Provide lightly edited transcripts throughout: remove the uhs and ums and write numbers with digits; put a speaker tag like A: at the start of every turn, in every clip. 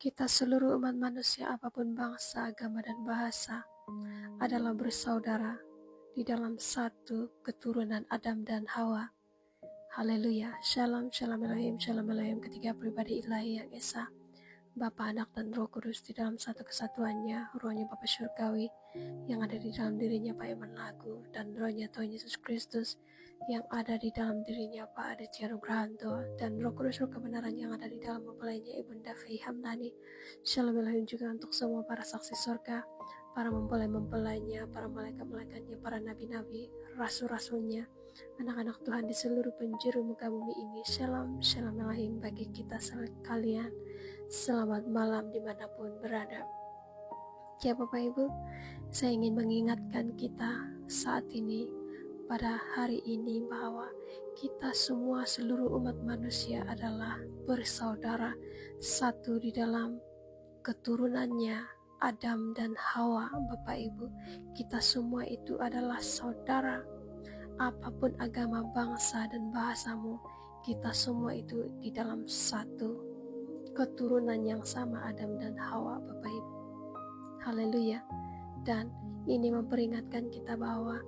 A: Kita seluruh umat manusia apapun bangsa, agama, dan bahasa adalah bersaudara di dalam satu keturunan Adam dan Hawa. Haleluya. Shalom, shalom Elohim, shalom Elohim, ketiga pribadi ilahi yang esa, Bapa, Anak, dan Roh Kudus di dalam satu kesatuannya, rohnya Bapa Surgawi yang ada di dalam dirinya Pak Iman Lagu, dan rohnya Tuhan Yesus Kristus yang ada di dalam dirinya Pak Ade Ciaru Grahanto, dan Roh Kudus Roh kebenaran yang ada di dalam mempelainya Ibunda Fei Hamdani. Shalom Elohim juga untuk semua para saksi surga, para mempelai-mempelainya, para malaikat-malaikatnya, para nabi-nabi, rasul-rasulnya, anak-anak Tuhan di seluruh penjuru muka bumi ini. Shalom, shalom Elohim bagi kita sekalian. Selamat malam dimanapun berada. Ya Bapak Ibu, saya ingin mengingatkan kita saat ini, pada hari ini, bahwa kita semua seluruh umat manusia adalah bersaudara satu di dalam keturunannya Adam dan Hawa. Bapak Ibu, kita semua itu adalah saudara. Apapun agama, bangsa, dan bahasamu, kita semua itu di dalam satu keturunan yang sama Adam dan Hawa, Bapak Ibu. Haleluya. Dan ini memperingatkan kita bahwa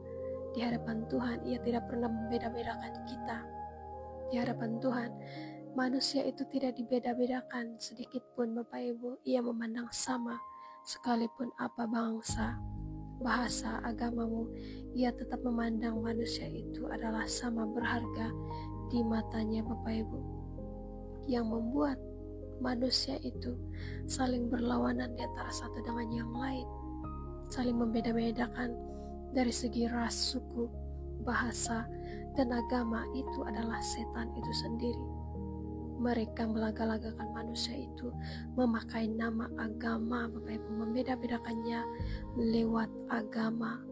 A: di hadapan Tuhan Ia tidak pernah membeda-bedakan kita. Di hadapan Tuhan manusia itu tidak dibeda-bedakan sedikit pun, Bapak Ibu. Ia memandang sama, sekalipun apa bangsa, bahasa, agamamu, Ia tetap memandang manusia itu adalah sama berharga di matanya, Bapak Ibu. Yang membuat manusia itu saling berlawanan di antara satu dengan yang lain, saling membeda-bedakan dari segi ras, suku, bahasa, dan agama, itu adalah setan itu sendiri. Mereka melaga-lagakan manusia itu memakai nama agama, Bapak Ibu, membeda-bedakannya lewat agama.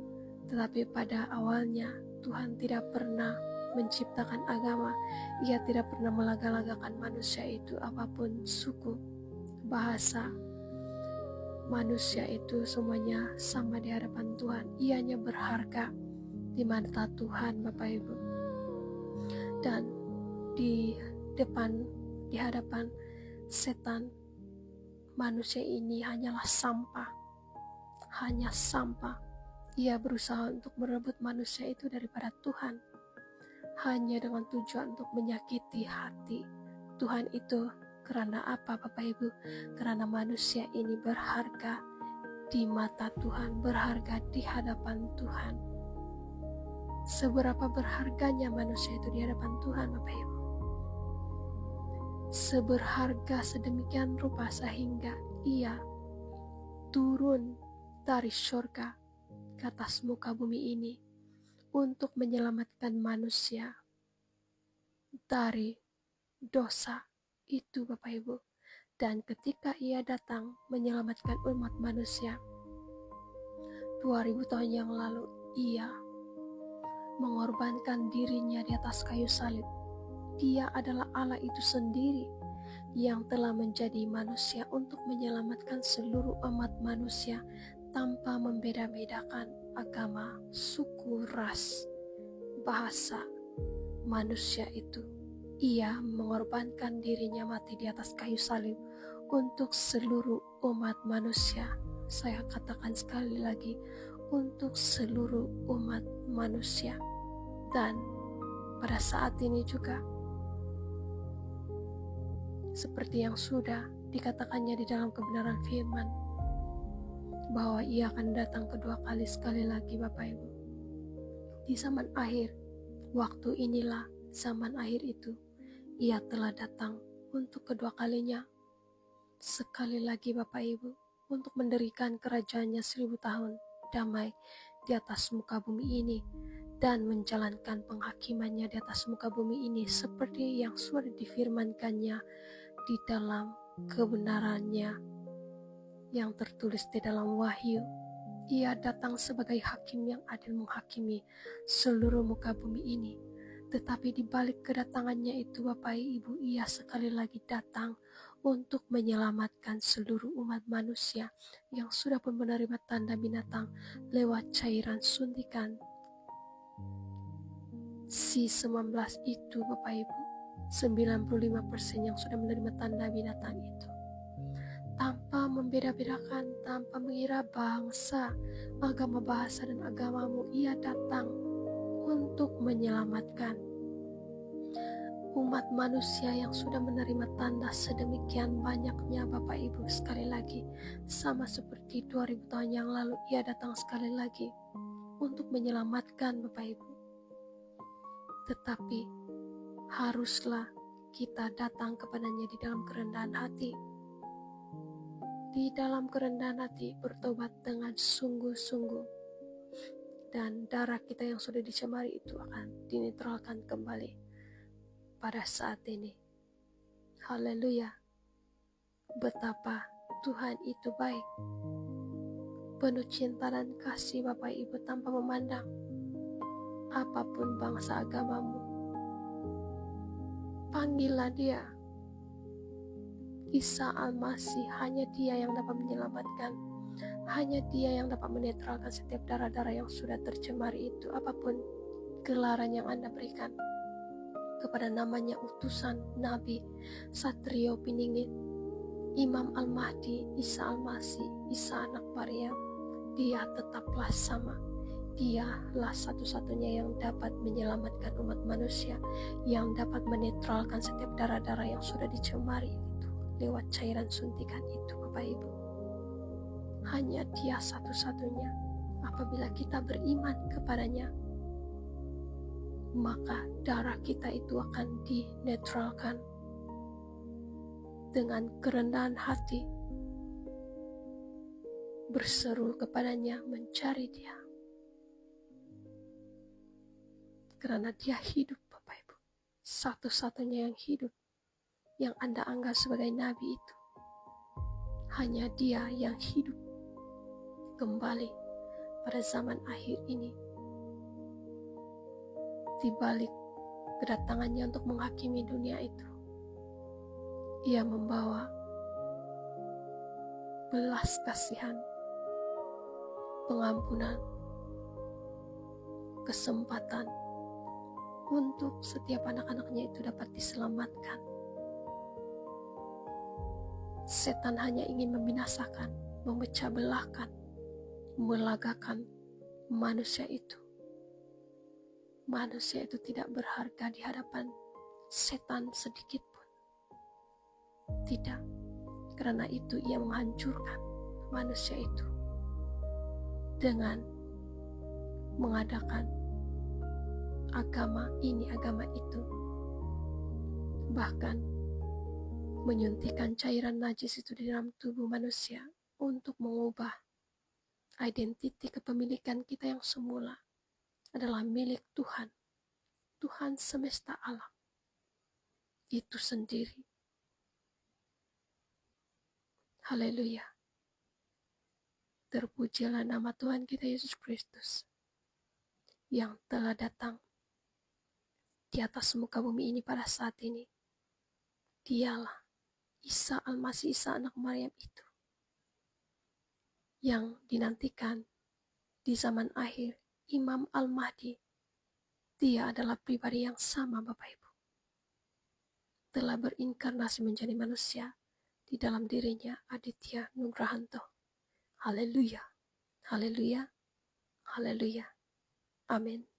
A: Tetapi pada awalnya Tuhan tidak pernah menciptakan agama. Ia tidak pernah melaga-lagakan manusia itu apapun suku, bahasa. Manusia itu semuanya sama di hadapan Tuhan. Ianya berharga di mata Tuhan, Bapak Ibu. Dan di hadapan setan, manusia ini hanyalah sampah. Hanya sampah. Ia berusaha untuk merebut manusia itu daripada Tuhan, hanya dengan tujuan untuk menyakiti hati Tuhan itu. Karena apa, Bapak Ibu? Karena manusia ini berharga di mata Tuhan, berharga di hadapan Tuhan. Seberapa berharganya manusia itu di hadapan Tuhan, Bapak Ibu? Seberharga sedemikian rupa sehingga Ia turun dari surga ke atas muka bumi ini untuk menyelamatkan manusia dari dosa itu, Bapak Ibu. Dan ketika Ia datang menyelamatkan umat manusia 2000 tahun yang lalu, Ia mengorbankan dirinya di atas kayu salib. Dia adalah Allah itu sendiri yang telah menjadi manusia untuk menyelamatkan seluruh umat manusia tanpa membeda-bedakan agama, suku, ras, bahasa manusia itu. Ia mengorbankan dirinya mati di atas kayu salib untuk seluruh umat manusia. Saya katakan sekali lagi, untuk seluruh umat manusia. Dan pada saat ini juga, seperti yang sudah dikatakannya di dalam kebenaran firman, bahwa Ia akan datang kedua kali sekali lagi, Bapak Ibu. Di zaman akhir, waktu inilah zaman akhir itu, Ia telah datang untuk kedua kalinya sekali lagi, Bapak Ibu, untuk mendirikan kerajaannya 1000 tahun damai di atas muka bumi ini dan menjalankan penghakimannya di atas muka bumi ini seperti yang sudah difirmankannya di dalam kebenarannya yang tertulis di dalam Wahyu. Ia datang sebagai hakim yang adil menghakimi seluruh muka bumi ini. Tetapi di balik kedatangannya itu, Bapak Ibu, Ia sekali lagi datang untuk menyelamatkan seluruh umat manusia yang sudah pun menerima tanda binatang lewat cairan suntikan C19 itu, Bapak Ibu. 95% yang sudah menerima tanda binatang itu. tanpa membeda-bedakan, tanpa mengira bangsa, agama, bahasa, dan agamamu. Ia datang untuk menyelamatkan umat manusia yang sudah menerima tanda sedemikian banyaknya. Bapak Ibu, sekali lagi, sama seperti 2000 tahun yang lalu, ia datang sekali lagi untuk menyelamatkan Bapak Ibu. Tetapi haruslah kita datang kepadanya di dalam kerendahan hati. Di dalam kerendahan hati, bertobat dengan sungguh-sungguh, dan darah kita yang sudah dicemari itu akan dinetralkan kembali pada saat ini. Haleluya. Betapa Tuhan itu baik, penuh cinta dan kasih Bapak Ibu, tanpa memandang apapun bangsa agamamu. Panggillah dia. Isa Al-Masih, hanya dia yang dapat menyelamatkan, hanya dia yang dapat menetralkan setiap darah-darah yang sudah tercemari itu. Apapun gelaran yang Anda berikan kepada namanya utusan, nabi, satrio piningit, Imam Al-Mahdi, Isa Al-Masih, Isa anak Maryam, dia tetaplah sama. Dialah satu-satunya yang dapat menyelamatkan umat manusia, yang dapat menetralkan setiap darah-darah yang sudah dicemari itu lewat cairan suntikan itu, Bapak Ibu. Hanya dia satu-satunya. Apabila kita beriman kepadanya, maka darah kita itu akan dinetralkan. Dengan kerendahan hati, berseru kepadanya, mencari dia. Karena dia hidup, Bapak Ibu. Satu-satunya yang hidup, yang Anda anggap sebagai nabi itu, hanya dia yang hidup kembali pada zaman akhir ini. Di balik kedatangannya untuk menghakimi dunia itu, ia membawa belas kasihan, pengampunan, kesempatan untuk setiap anak-anaknya itu dapat diselamatkan. Setan hanya ingin membinasakan, memecah belahkan, melagakan manusia itu. Manusia itu tidak berharga di hadapan setan sedikit pun. Tidak, karena itu ia menghancurkan manusia itu dengan mengadakan agama ini, agama itu, bahkan menyuntikkan cairan najis itu di dalam tubuh manusia untuk mengubah identiti kepemilikan kita yang semula adalah milik Tuhan, Tuhan semesta alam itu sendiri. Haleluya. Terpujilah nama Tuhan kita Yesus Kristus yang telah datang di atas muka bumi ini pada saat ini. Dialah Isa Al-Masih, Isa anak Maryam itu yang dinantikan di zaman akhir, Imam Al-Mahdi. Dia adalah pribadi yang sama, Bapak Ibu, telah berinkarnasi menjadi manusia. Di dalam dirinya Aditya Nugrahanto. Haleluya, haleluya, haleluya. Amin.